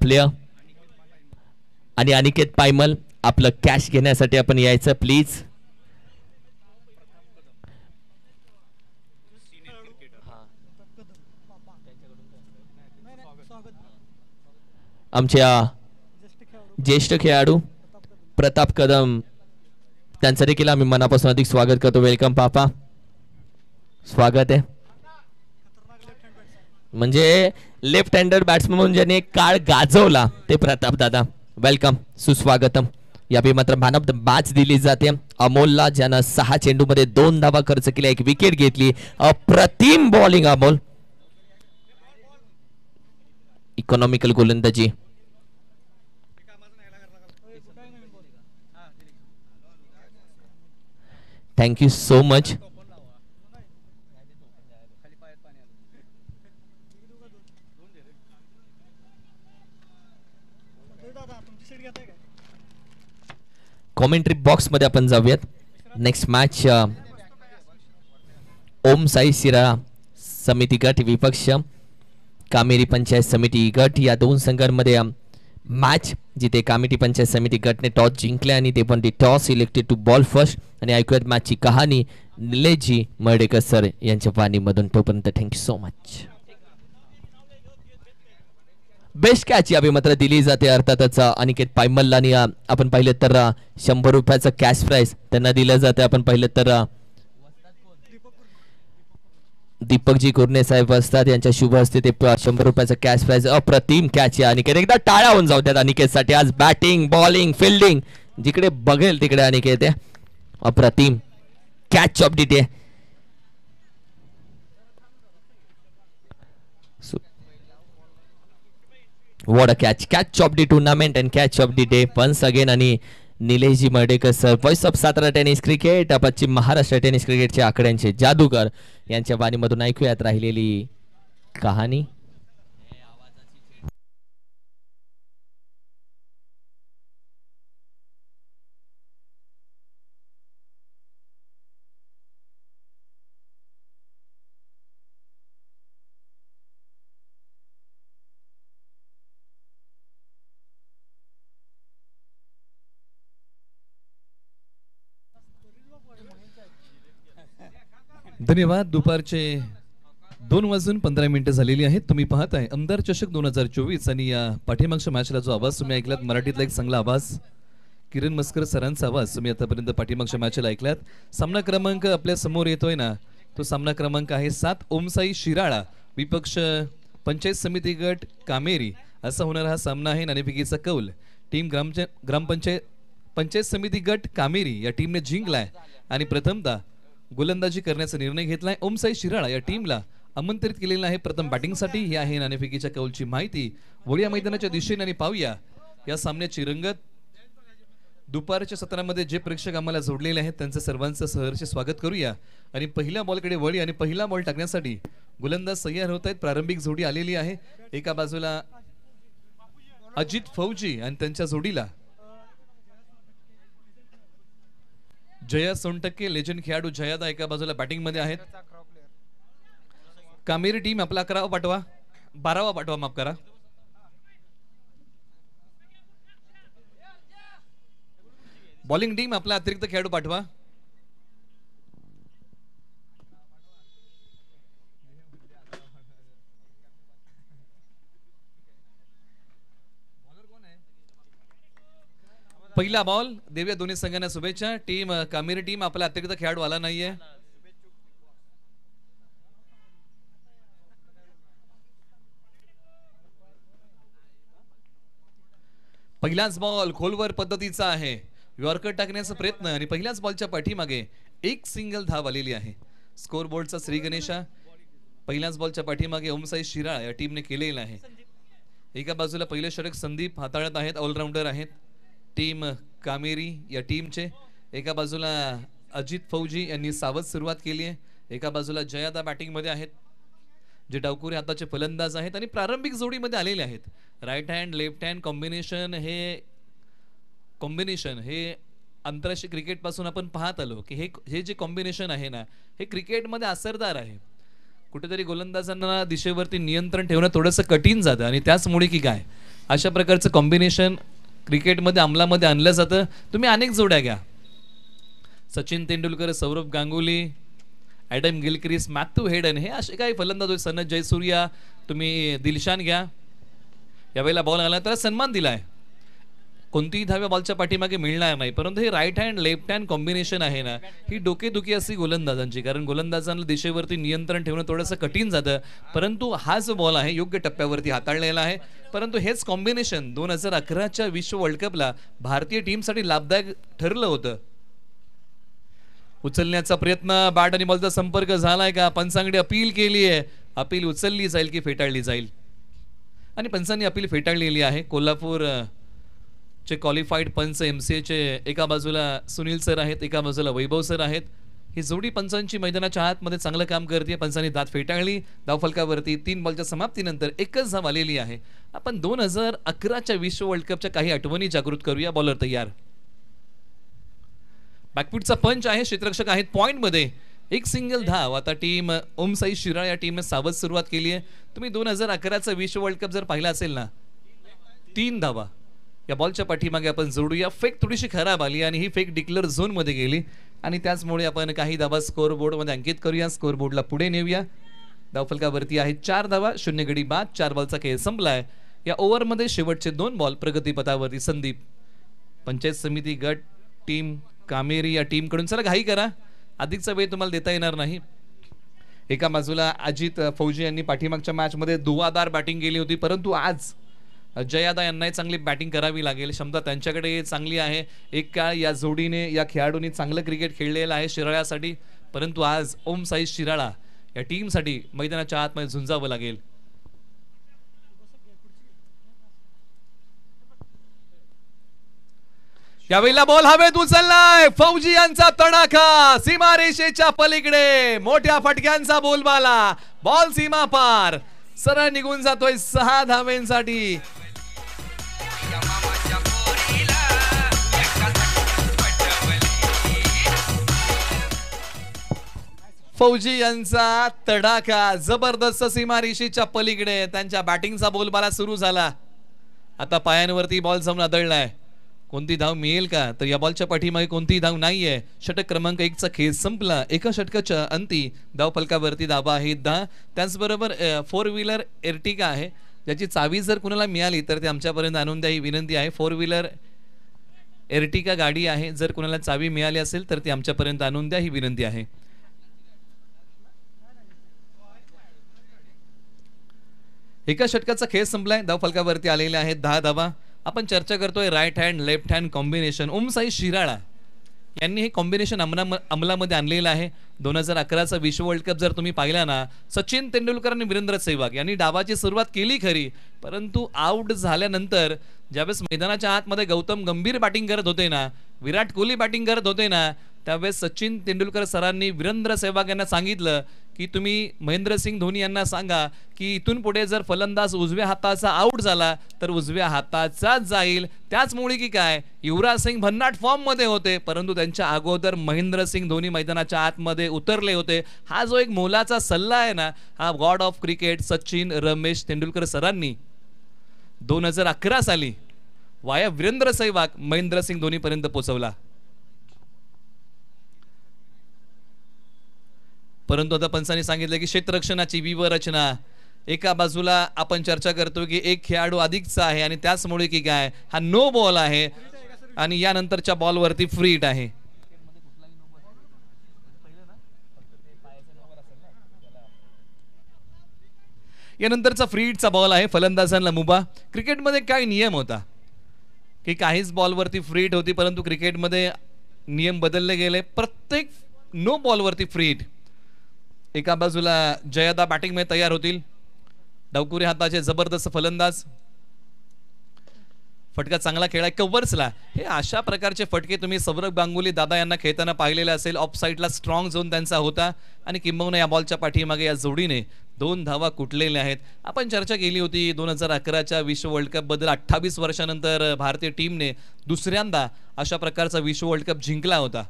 Player आणि अनिकेत पायमल आपलं cash घेण्यासाठी आपण यायचं प्लीज. आमच्या ज्येष्ठ खेळाडू प्रताप कदम त्यांचं देखील आम्ही मनापासून अधिक स्वागत करतो. वेलकम पापा, स्वागत आहे. म्हणजे लेफ्ट हँडर बॅट्समन म्हणून ज्याने काळ गाजवला ते प्रताप दादा, वेलकम, सुस्वागतम. यावेळी मात्र मॅन ऑफ द मॅच दिली जाते अमोलला, ज्यानं 6 चेंडूमध्ये 2 धावा खर्च केल्या, 1 विकेट घेतली. अप्रतिम बॉलिंग अमोल, इकॉनॉमिकल गोलंदाजी. Thank you so much. Commentary box मध्ये आपण जाऊयात. नेक्स्ट मॅच ओम साई शिराळा समिती गट विपक्ष कामेरी पंचायत समिती गट, या 2 संघांमध्ये मॅच जिथे कामेरी पंचायत समिती गटने टॉस जिंकले आणि ते पण toss elected to bowl first. आणि ऐकूयात मॅचची कहाणी निलेशजी मर्डेकर सर यांच्या वाणीमधून. तोपर्यंत thank you so much. Best catch यावेळी मात्र दिली जाते अर्थातच अनिकेत पायमलला. आणि आपण पाहिलं तर 100 रुपयाचं कॅश प्राइज त्यांना दिलं जातं. आपण पाहिलं तर दीपकजी कुर्णे साहेब असतात, यांच्या शुभ हस्ते ते 100 रुपयाचं कॅश प्राइज. अप्रतिम कॅच आहे अनिकेत, एकदा टाळ्या होऊन जाऊ द्यात अनिकेतसाठी. आज बॅटिंग बॉलिंग फिल्डिंग जिकडे बघेल तिकडे अनिकेत आहे. अप्रतिम catch of the day. What a catch of the tournament and catch of the day once again. आणि Nileshji Mardekar sir, voice of Satara tennis cricket, Paschim Maharashtra tennis क्रिकेटचे आकड्यांचे जादूगर यांच्या वाणीमधून ऐकूयात राहिलेली कहाणी. धन्यवाद. दुपारचे 2:15 झालेली आहेत. तुम्ही पाहताय आमदार चषक 2024 आणि या पाठीमागच्या मॅचला जो आवाज तुम्ही ऐकलात मराठीतला एक चांगला आवाज, किरण मस्कर सरांचा आवाज तुम्ही आतापर्यंत पाठीमागच्या मॅचला ऐकलात. सामना क्रमांक आपल्या समोर येतोय ना, तो सामना क्रमांक आहे 7 ओमसाई शिराळा विपक्ष पंचायत समिती गट कामेरी असा होणारा हा सामना आहे. नाणेफेकीचा कौल टीम पंचायत समिती गट कामेरी या टीमने जिंकलाय आणि प्रथमतः गोलंदाजी करण्याचा निर्णय घेतलाय. ओमसाई शिराळा या टीमला आमंत्रित केलेलं आहे प्रथम बॅटिंगसाठी. ही आहे नाणेफेकीच्या कौलची माहिती. वळूया मैदानाच्या दिशेने आणि पाहूया या सामन्याची रंगत. दुपारच्या सत्रामध्ये जे प्रेक्षक आम्हाला जोडलेले आहेत त्यांचं सर्वांचं सहर्ष स्वागत करूया. आणि पहिल्या बॉलकडे वळी आणि पहिला बॉल टाकण्यासाठी गोलंदाज तयार होत आहेत. प्रारंभिक जोडी आलेली आहे. एका बाजूला अजित फौजी आणि त्यांच्या जोडीला जया सोनटक्के लेजंड खेळाडू जयादा एका बाजूला बॅटिंग मध्ये आहेत. कामेरी टीम आपला 11वा पाठवा 12वा पाठवा माफ करा. बॉलिंग टीम आपला अतिरिक्त खेळाडू पाठवा. पहिला बॉल देऊया दोन्ही संघांना शुभेच्छा. टीम कामेरी टीम आपला अतिरिक्त खेळाडू आला नाहीये. पहिलाच बॉल खोलवर पद्धतीचा आहे. यॉर्कर टाकण्याचा प्रयत्न आणि पहिल्याच बॉलच्या पाठीमागे एक सिंगल धाव आलेली आहे. स्कोर बोर्डचा श्री गणेशा पहिल्याच बॉलच्या पाठीमागे ओमसाई शिराळा या टीमने केलेला आहे. एका बाजूला पहिले षटक संदीप हाताळत आहेत, ऑलराऊंडर आहेत टीम कामेरी या टीमचे. एका बाजूला अजित फौजी यांनी सावध सुरुवात केली आहे. एका बाजूला जयादा बॅटिंग मध्ये आहेत जे डावकुरे हाताचे फलंदाज आहेत आणि प्रारंभिक जोडीमध्ये आलेले आहेत. Right hand left hand combination हे आंतरराष्ट्रीय क्रिकेट पासून आपण पाहत आलो की हे जे कॉम्बिनेशन आहे ना हे क्रिकेटमध्ये असरदार आहे. कुठेतरी गोलंदाजांना दिशेवरती नियंत्रण ठेवणं थोडंसं कठीण जातं आणि त्याचमुळे की काय अशा प्रकारचं कॉम्बिनेशन क्रिकेटमध्ये अंमलामध्ये आणलं जातं. तुम्ही अनेक जोड्या घ्या, Sachin Tendulkar, Saurabh Ganguly, Adam Gilchrist, Matthew Hayden, हे असे काही फलंदाज होते. सनथ जयसूर्या, तुम्ही दिलशान घ्या. यावेळेला बॉल आला त्याला सन्मान दिला आहे. कोणतीही धाव्या बॉलच्या पाठीमागे मिळणार नाही, परंतु हे right hand left hand combination आहे ना, ही डोकेदुखी असते गोलंदाजांची. कारण गोलंदाजांना दिशेवरती नियंत्रण ठेवणं थोडंसं कठीण जातं. परंतु हा जो बॉल आहे योग्य टप्प्यावरती हाताळलेला आहे. परंतु हेच कॉम्बिनेशन 2011च्या विश्व वर्ल्ड कपला भारतीय टीमसाठी लाभदायक ठरलं होतं. उचलण्याचा प्रयत्न, बॅट आणि बॉलचा संपर्क झालाय का? पंचांकडे अपील केली आहे. अपील उचलली जाईल की फेटाळली जाईल? आणि पंचांनी अपील फेटाळलेली आहे. कोल्हापूर चे क्वालिफाईड पंच MCA चे एका बाजूला सुनील सर आहेत, एका बाजूला वैभव सर आहेत. ही जोडी पंचांची मैदानाच्या आतमध्ये चांगलं काम करते. पंचांनी दात फेटाळली. धावफलकावरती 3 बॉलच्या समाप्तीनंतर एकच धाव आलेली आहे. आपण 2011च्या विश्व वर्ल्ड कपच्या काही आठवणी जागृत करूया. बॉलर तयार, बॅकफुटचा पंच आहे, क्षेत्ररक्षक आहेत पॉइंटमध्ये. एक सिंगल धाव. आता टीम ओम साई शिराळ या टीमने सावध सुरुवात केली आहे. तुम्ही 2011चा विश्व वर्ल्ड कप जर पाहिला असेल ना, 3 धावा या बॉलच्या पाठीमागे आपण जोडूया. फेक थोडीशी खराब आली आणि ही फेक डिक्लेअर झोन मध्ये गेली आणि त्याचमुळे आपण काही धावा स्कोअर बोर्ड मध्ये अंकित करूया. स्कोअर बोर्डला पुढे नेऊया. धावफलकावरती आहेत 4 धावा, 0 गडी बाद. 4 बॉलचा खेळ संपलाय. या ओव्हरमध्ये शेवटचे 2 बॉल प्रगतीपथावरती. संदीप, पंचायत समिती गट टीम कामेरी या टीम कडून, चला घाई करा, अधिकचा वेळ तुम्हाला देता येणार नाही. एका बाजूला अजित फौजी यांनी पाठीमागच्या मॅच मध्ये धुवाधार बॅटिंग केली होती, परंतु आज जयादा यांनाही चांगली बॅटिंग करावी लागेल. क्षमता त्यांच्याकडे चांगली आहे. एक काळ या जोडीने, या खेळाडूंनी चांगलं क्रिकेट खेळलेलं आहे शिराळ्यासाठी. परंतु आज ओम साई शिराळा या टीमसाठी मैदानाच्या आतमध्ये झुंजावं लागेल. यावेळेला बॉल हवेत उचललाय. फौजी यांचा तडाखा सीमारेषेच्या पलीकडे, मोठ्या फटक्यांचा बोलबाला. बॉल सीमा पार, सरळ निघून जातोय 6 धावेंसाठी. फौजी यांचा तडाखा जबरदस्त सीमारेषेच्या पलीकडे. त्यांच्या बॅटिंगचा बोलबाला सुरू झाला. आता पायांवरती बॉल जाऊन आदळलाय. कोणती धाव मिळेल का? तर या बॉलच्या पाठीमागे कोणतीही धाव नाहीये. षटक क्रमांक 1 चा खेळ संपला. एका षटकाच्या अंती धाव फलकावरती धावा आहेत 10. त्याचबरोबर 4 व्हीलर एर्टिगा आहे, ज्याची चावी जर कुणाला मिळाली तर ते आमच्यापर्यंत आणून द्या ही विनंती आहे. 4 व्हीलर एर्टिगा गाडी आहे, जर कुणाला चावी मिळाली असेल तर ती आमच्यापर्यंत आणून द्या ही विनंती आहे. एका षटकाचा खेळ संपलाय. धाव फलकावरती आलेले आहेत 10 धावा. आपण चर्चा करतोय right hand left hand combination. Om Sai Shirala यांनी हे कॉम्बिनेशन अंमलामध्ये आणलेलं आहे. 2011चा विश्व वर्ल्ड कप जर तुम्ही पाहिला ना, सचिन तेंडुलकर आणि वीरेंद्र सेहवाग यांनी डावाची सुरुवात केली खरी, परंतु आउट झाल्यानंतर ज्यावेळेस मैदानाच्या आतमध्ये गौतम गंभीर बॅटिंग करत होते ना, विराट कोहली बॅटिंग करत होते ना, त्यावेळेस सचिन तेंडुलकर सरांनी वीरेंद्र सेहवाग यांना सांगितलं की तुम्ही महेंद्रसिंग धोनी यांना सांगा की इथून पुढे जर फलंदाज उजव्या हाताचा आउट झाला तर उजव्या हाताचाच जाईल. त्याचमुळे की काय, युवराज सिंग भन्नाट फॉर्म मध्ये होते, परंतु त्यांच्या अगोदर महेंद्रसिंग धोनी मैदानाच्या आतमध्ये उतरले होते. हा जो एक मोलाचा सल्ला आहे ना, हा God of cricket Sachin Ramesh Tendulkar सरांनी 2011 साली वाया वीरेंद्र सेहवाग महेंद्रसिंग धोनी पर्यंत पोहोचवला. परंतु आता पंचांनी सांगितलं की क्षेत्ररक्षणाची व्यूहरचना, एका बाजूला आपण चर्चा करतो की एक खेळाडू अधिकचा आहे आणि त्याचमुळे की काय, हा नो बॉल आहे आणि यानंतरच्या बॉलवरती फ्री हिट आहे. यानंतरचा फ्री हिटचा बॉल आहे, फलंदाजांना मुभा. क्रिकेटमध्ये काय नियम होता की काहीच बॉलवरती फ्री हिट होती, परंतु क्रिकेटमध्ये नियम बदलले गेले. प्रत्येक नो बॉलवरती फ्री हिट. एका बाजूला जयादा बॅटिंग मध्ये तयार होतील. डावकुरी हाताचे जबरदस्त फलंदाज. फटका चांगला खेळाय कव्हर्सला. हे अशा प्रकारचे फटके तुम्ही सौरभ गांगुली दादा यांना खेळताना पाहिलेले असेल. ऑफ साईडला स्ट्रॉंग झोन त्यांचा होता आणि किंबहुना या बॉलच्या पाठीमागे या जोडीने 2 धावा कुटलेल्या आहेत. आपण चर्चा केली होती 2011च्या विश्व वर्ल्ड कप बद्दल. 28 वर्षानंतर भारतीय टीमने दुसऱ्यांदा अशा प्रकारचा विश्व वर्ल्ड कप जिंकला होता.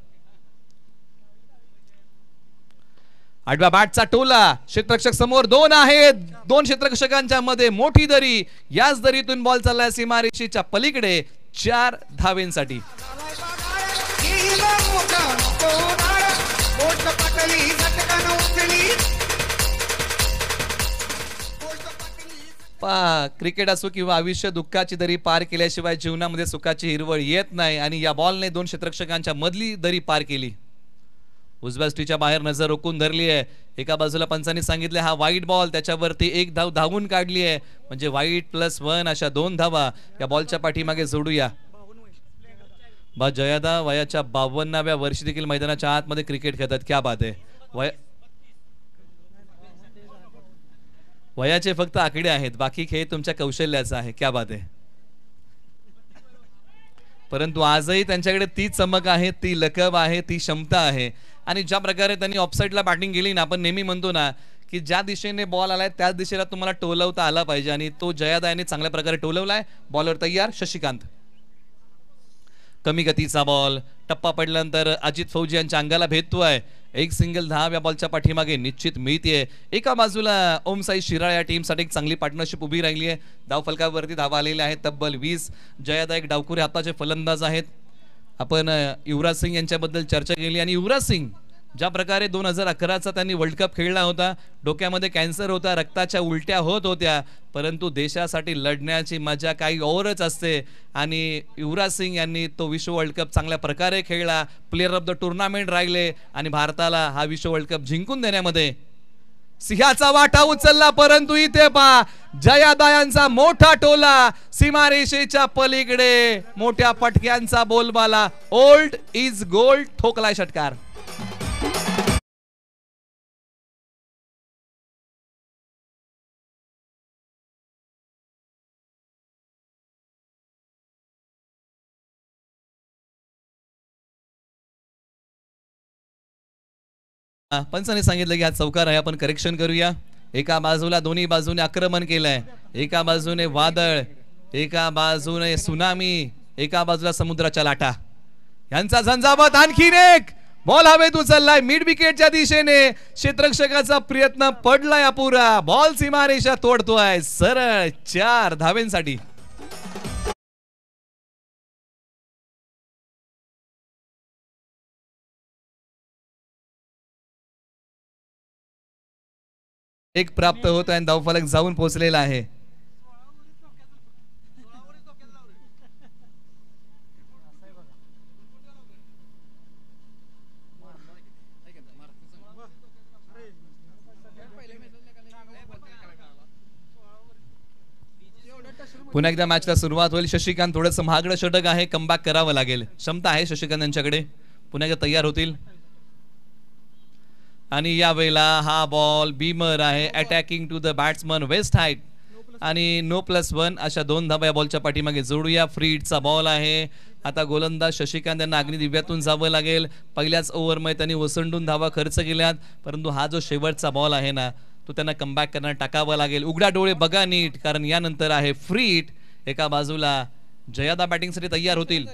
आडव्या बॅटचा टोला, क्षेत्ररक्षक समोर दोन आहेत, दोन क्षेत्ररक्षकांच्या मध्ये मोठी दरी, याच दरीतून बॉल चाललाय सीमारेषेच्या पलीकडे 4 धावेंसाठी. क्रिकेट असो किंवा आयुष्य, दुःखाची दरी पार केल्याशिवाय जीवनामध्ये सुखाची हिरवळ येत नाही आणि या बॉलने दोन क्षेत्ररक्षकांच्या मधली दरी पार केली. उजव्या स्टीच्या बाहेर नजर रोखून धरली आहे. एका बाजूला पंचांनी सांगितले हा वाईट बॉल, त्याच्यावरती एक धाव धावून काढली आहे, म्हणजे वाईट +1 अशा 2 धावा या बॉलच्या पाठीमागे जोडूया. जयादा वयाच्या 52व्या वर्षी देखील मैदानाच्या आतमध्ये क्रिकेट खेळतात. क्या बात आहे. वयाचे फक्त आकडे आहेत, बाकी खेळ तुमच्या कौशल्याचा आहे. क्या बात आहे. परंतु आजही त्यांच्याकडे ती चमक आहे, ती लकब आहे, ती क्षमता आहे. आणि ज्या प्रकारे त्यांनी ऑफसाईडला बॅटिंग केली ना, आपण नेहमी म्हणतो ना की ज्या दिशेने बॉल आलाय त्याच दिशेला तुम्हाला टोलवता आला पाहिजे, आणि तो जयादा यांनी चांगल्या प्रकारे टोलवलाय. बॉलर तयार शशिकांत. कमी गतीचा बॉल, टप्पा पडल्यानंतर अजित फौजी यांच्या अंगाला भेदतोय. एक सिंगल धाव या बॉलच्या पाठीमागे निश्चित मिळते. एका बाजूला ओमसाई शिराळ या टीमसाठी एक चांगली पार्टनरशिप उभी राहिली आहे. धाव फलकावरती धावा आलेल्या आहेत तब्बल 20. जयादा एक डावखुरे हाताचे फलंदाज आहेत. आपण युवराज सिंग यांच्याबद्दल चर्चा केली, आणि युवराज सिंग ज्या प्रकारे 2011चा त्यांनी वर्ल्ड कप खेळला होता, डोक्यामध्ये कॅन्सर होता, रक्ताच्या उलट्या होत होत्या, परंतु देशासाठी लढण्याची मजा काही औरच असते. आणि युवराज सिंग यांनी तो विश्व वर्ल्ड कप चांगल्या प्रकारे खेळला, प्लेयर ऑफ द टुर्नामेंट राहिले, आणि भारताला हा विश्व वर्ल्ड कप जिंकून देण्यामध्ये सिंहाचा वाटा उचलला. परंतु इथे पहा जयादा यांचा मोठा टोला, सीमारेषेच्या पलीकडे मोठ्या पटक्यांचा बोलबाला. ओल्ड इज गोल्ड, ठोकलाय षटकार. पंचांनी सांगितलं की हा चौकार आहे, आपण करेक्शन करूया. एका बाजूला दोन्ही बाजूने आक्रमण केलंय, एका बाजूने वादळ, एका बाजूने सुनामी, एका बाजूला समुद्राच्या लाटा, यांचा झंझावात. आणखीन एक बॉल हवेत उचललाय मिड विकेटच्या दिशेने. क्षेत्ररक्षकाचा प्रयत्न पडलाय अपुरा. बॉल सीमारेषा तोडतोय सरळ 4 धावेंसाठी. एक प्राप्त होत आहे, धावफलक जाऊन पोहोचलेला आहे. पुन्हा एकदा मॅचला सुरुवात होईल. शशिकांत थोडंसं महागडं षटक आहे, कमबॅक करावं लागेल. क्षमता आहे शशिकांत यांच्याकडे. पुन्हा एकदा तयार होतील. आणि यावेळेला हा बॉल बीमर आहे, attacking to the batsman waist height, आणि नो +1 अशा 2 धावा या बॉलच्या पाठीमागे जोडूया. फ्री हिटचा बॉल आहे. आता गोलंदाज शशिकांत यांना अग्निदिव्यातून जावं लागेल. पहिल्याच ओव्हरमध्ये त्यांनी ओसंडून धावा खर्च केल्यात, परंतु हा जो शेवटचा बॉल आहे ना, तो त्यांना कमबॅक करणार टाकावा लागेल. उघडा डोळे बघा नीट, कारण यानंतर आहे फ्री हिट. एका बाजूला जयादा बॅटिंगसाठी तयार होतील.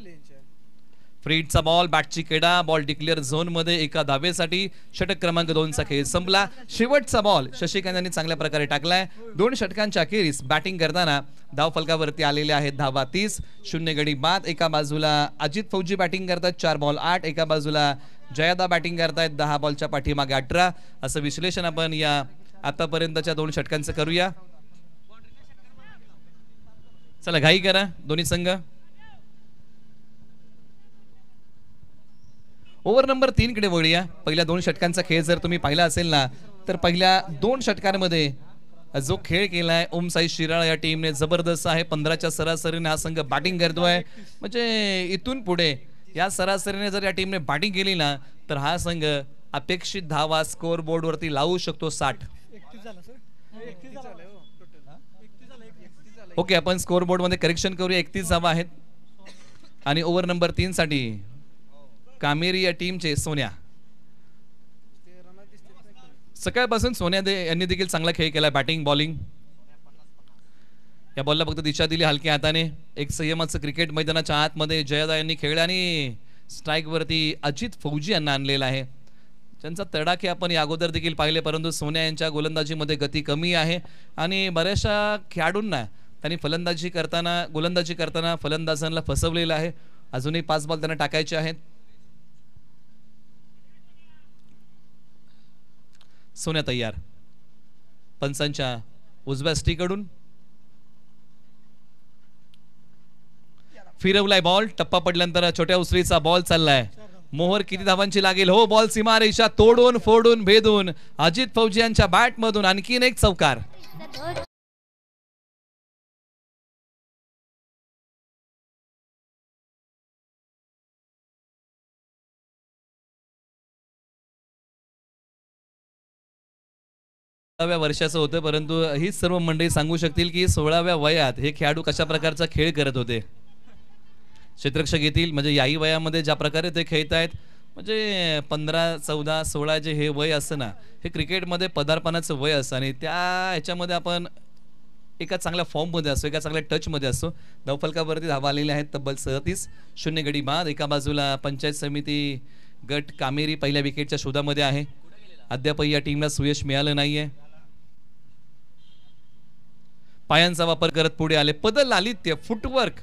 फ्री हिटचा बॉल, बॅटची केडा, बॉल डिक्लेअर झोन मध्ये एका धावेसाठी. षटक क्रमांक 2 चा खेळ संपला. शेवटचा बॉल शशिकांत यांनी चांगल्या प्रकारे टाकलाय. 2 षटकांच्या अखेरीस बॅटिंग करताना धाव फलकावरती आलेले आहेत धावा 30, 0 गडी बाद. एका बाजूला अजित फौजी बॅटिंग करतात, 4 बॉल 8. एका बाजूला जयादा बॅटिंग करतायत, 10 बॉलच्या पाठीमागे 18. असं विश्लेषण आपण या आतापर्यंतच्या 2 षटकांचं करूया. चला घाई करा दोन्ही संघ. ओव्हर नंबर 3 कडे वळूया. पहिल्या 2 षटकांचा खेळ जर तुम्ही पाहिला असेल ना, तर पहिल्या 2 षटकांमध्ये जो खेळ केलाय ओमसाई शिराळ या टीमने जबरदस्त आहे. 15च्या सरासरीने हा संघ बॅटिंग करतोय. म्हणजे इथून पुढे या सरासरीने जर या टीमने बॅटिंग केली ना, तर हा संघ अपेक्षित धावा स्कोअर बोर्ड वरती लावू शकतो. 60. ओके, आपण स्कोअर बोर्ड मध्ये करेक्शन करूया. 31 धावा आहेत. आणि ओव्हर नंबर 3 साठी कामेरी या टीमचे सोन्या. सकाळपासून सोन्या यांनी देखील चांगला खेळ केला, बॅटिंग बॉलिंग. या बॉलला फक्त दिशा दिली हलक्या हाताने. एक संयमाचं क्रिकेट मैदानाच्या आतमध्ये जयादा यांनी खेळलं, आणि स्ट्राईक वरती अजित फौजी यांना आणलेला आहे. त्यांचा तडाखे आपण या अगोदर देखील पाहिले, परंतु सोन्या यांच्या गोलंदाजीमध्ये गती कमी आहे आणि बऱ्याचशा खेळाडूंना त्यांनी गोलंदाजी करताना फलंदाजांना फसवलेलं आहे. अजूनही 5 बॉल त्यांना टाकायचे आहेत. सोन्या तयार, पंचांच्या उजव्या स्टिकडून फिरवलाय बॉल. टप्पा पडल्यानंतर छोट्या उसळीचा बॉल चाललाय. मोहर किती धावांची लागेल? हो, बॉल सीमारेषा तोडून फोडून भेदून अजित फौजी यांच्या बॅट मधून आणखीन एक चौकार. वर्षाचं होतं, परंतु ही सर्व मंडळी सांगू शकतील की 16व्या वयात हे खेळाडू कशा प्रकारचा खेळ करत होते. क्षेत्ररक्षक येतील म्हणजे याही वयामध्ये ज्या प्रकारे ते खेळत आहेत, म्हणजे 15, 14, 16 जे हे वय असतं ना, हे क्रिकेटमध्ये पदार्पणाचं वय असतं आणि त्या ह्याच्यामध्ये आपण एका चांगल्या फॉर्ममध्ये असतो, एका चांगल्या टचमध्ये असतो. धावफलकावरती धावा आलेल्या आहेत तब्बल 37. 0 गडी बाद. एका बाजूला पंचायत समिती गट कामेरी पहिल्या विकेटच्या शोधामध्ये आहे. अद्यापही या टीमला सुयश मिळालं नाहीये. पायांचा वापर करत पुढे आले. पदल लालित्य फुटवर्क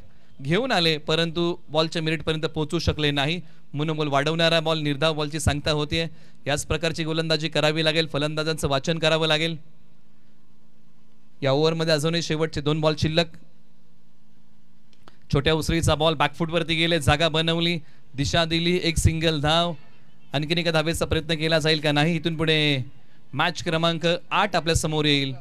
घेऊन आले, परंतु बॉलच्या मिनिटपर्यंत पोहोचू शकले नाही. मनोबल वाढवणारा बॉल, निर्धाव बॉलची सांगता होतीये. याच प्रकारची गोलंदाजी करावी लागेल. फलंदाजांचं वाचन करावं लागेल. या ओव्हरमध्ये अजूनही शेवटचे 2 बॉल शिल्लक. छोट्या उसळीचा बॉल बॅकफुटवरती गेले, जागा बनवली, दिशा दिली, एक सिंगल धाव. आणखीन एका धावेचा प्रयत्न केला जाईल का नाही. इथून पुढे मॅच क्रमांक 8 आपल्या समोर येईल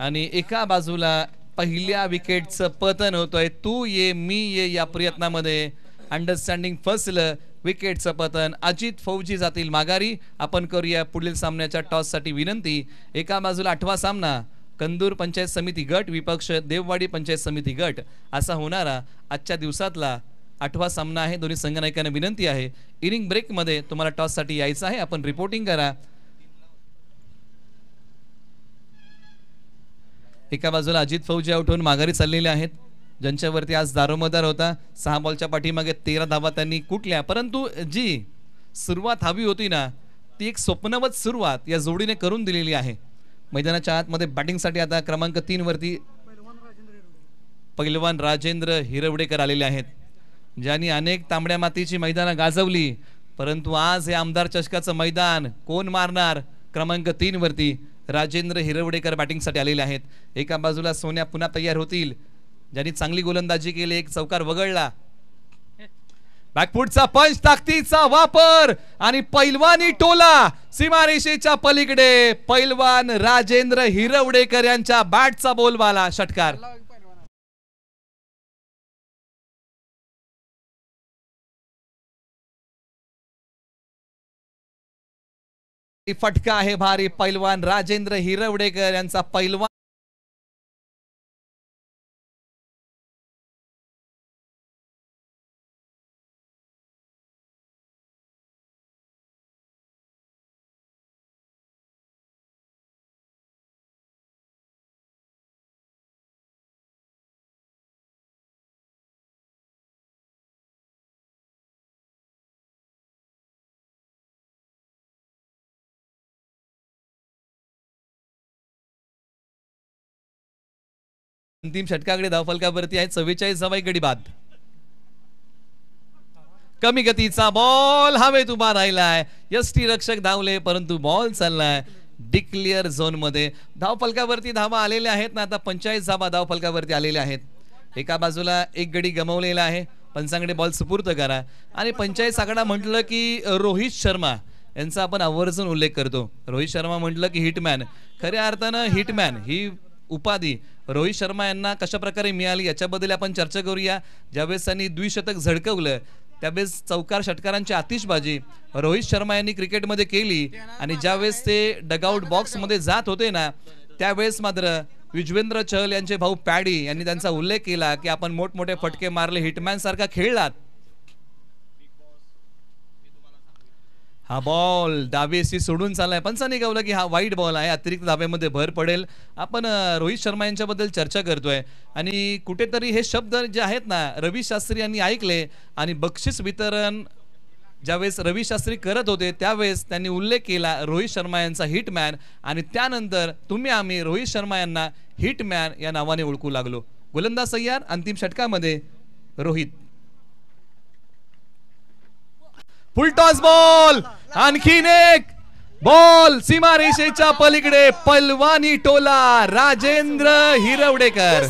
आणि एका बाजूला पहिल्या विकेटचं पतन होतोय. तू ये मी ये या प्रयत्नामध्ये अंडरस्टँडिंग फसलं. विकेटचं पतन. अजित फौजी जातील माघारी. आपण करूया पुढील सामन्याच्या टॉससाठी विनंती. एका बाजूला 8वा सामना कंदूर पंचायत समिती गट विपक्ष देववाडी पंचायत समिती गट असा होणारा आजच्या दिवसातला 8वा सामना आहे. दोन्ही संघनायकांना विनंती आहे, इनिंग ब्रेकमध्ये तुम्हाला टॉससाठी यायचं आहे. आपण रिपोर्टिंग करा. एका बाजूला अजित फौजी आउट होऊन माघारी चाललेले आहेत, ज्यांच्यावरती आज दारोमदार होता. 6 बॉलच्या पाठीमागे 13 धावा त्यांनी कुठल्या, परंतु जी सुरुवात हवी होती ना, ती एक स्वप्नवत सुरुवात या जोडीने करून दिलेली आहे. मैदानाच्या आतमध्ये बॅटिंगसाठी आता क्रमांक 3 वरती पैलवान राजेंद्र हिरवडेकर आलेले आहेत, ज्यांनी अनेक तांबड्या मातीची मैदानं गाजवली, परंतु आज हे आमदार चषकाचं मैदान कोण मारणार. क्रमांक 3 वरती राजेंद्र हिरवडेकर बॅटिंगसाठी आलेले आहेत. एका बाजूला सोन्या पुन्हा तयार होतील, ज्यांनी चांगली गोलंदाजी केली, एक चौकार वगळला. बॅकफुटचा पंच, ताकदीचा वापर आणि पैलवानी टोला सीमारेषेच्या पलीकडे. पैलवान राजेंद्र हिरवडेकर यांच्या बॅटचा बोलबाला षटकार. फटका आहे भारी. पैलवान राजेंद्र हिरवडेकर यांचा पैलवान अंतिम षटकाकडे धावफलकावरती आहे. 44 धावा, गडी बाद. कमी गतीचा बॉल हवेत उभा राहिलाय. यष्टी रक्षक धावले, परंतु बॉल चाललाय डिक्लेअर झोन मध्ये. धावफलकावरती धावा आलेल्या आहेत ना, आता 45 धावा धावफलकावरती आलेल्या आहेत. एका बाजूला एक गडी गमावलेला आहे. पंचांकडे बॉल सुपूर्द करा. आणि 45 आकडा म्हटलं की रोहित शर्मा यांचा आपण आवर्जून उल्लेख करतो. रोहित शर्मा म्हटलं की हिटमॅन. खऱ्या अर्थानं हिटमॅन ही उपाधी रोहित शर्मा यांना कशा प्रकारे मिळाली याच्याबद्दल आपण चर्चा करूया. ज्यावेळेस त्यांनी द्विशतक झळकवलं त्यावेळेस चौकार षटकारांची आतिषबाजी रोहित शर्मा यांनी क्रिकेटमध्ये केली, आणि ज्यावेळेस ते डगआउट बॉक्स मध्ये जात होते ना, त्यावेळेस मात्र युजवेंद्र चहल यांचे भाऊ पॅडी यांनी त्यांचा उल्लेख केला की आपण मोठमोठे फटके मारले, हिटमॅन सारखा खेळलात. हा बॉल डावेसी सोडून चाललाय. पंचांनी कळवलं की हा वाईट बॉल आहे, अतिरिक्त धाब्यामध्ये भर पडेल. आपण रोहित शर्मा यांच्याबद्दल चर्चा करतोय आणि कुठेतरी हे शब्द जे आहेत ना रवी शास्त्री यांनी ऐकले आणि बक्षीस वितरण ज्यावेळेस रवी शास्त्री करत होते त्यावेळेस त्यांनी उल्लेख केला रोहित शर्मा यांचा हिटमॅन, आणि त्यानंतर तुम्ही आम्ही रोहित शर्मा यांना हिटमॅन या नावाने ओळखू लागलो. गोलंदाज तयार, अंतिम षटकामध्ये रोहित. फुल टॉस बॉल, आणखीन एक बॉल सीमारेषेच्या पलीकडे, पलवानी टोला राजेंद्र हिरवडेकर.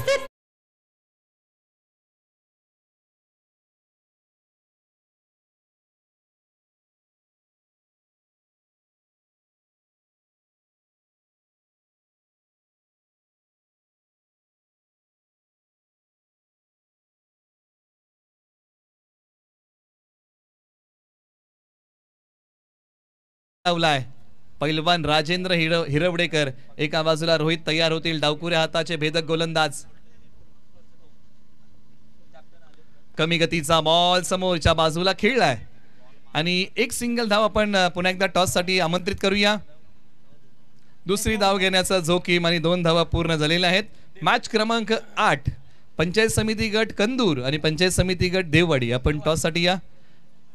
पैलवान राजेंद्र हिरवडेकर. एका बाजूला रोहित तयार होतील, डावकुऱ्या हाताचे भेदक गोलंदाज. कमी गतीचा बॉल समोरच्या बाजूला खेळलाय आणि एक सिंगल धाव आपण पुन्हा एकदा टॉस साठी आमंत्रित करूया. दुसरी धाव घेण्याचा जोखीम आणि 2 धावा पूर्ण झालेल्या आहेत. मॅच क्रमांक 8, पंचायत समिती गट कंदूर आणि पंचायत समिती गट देववाडी. आपण टॉस साठी या,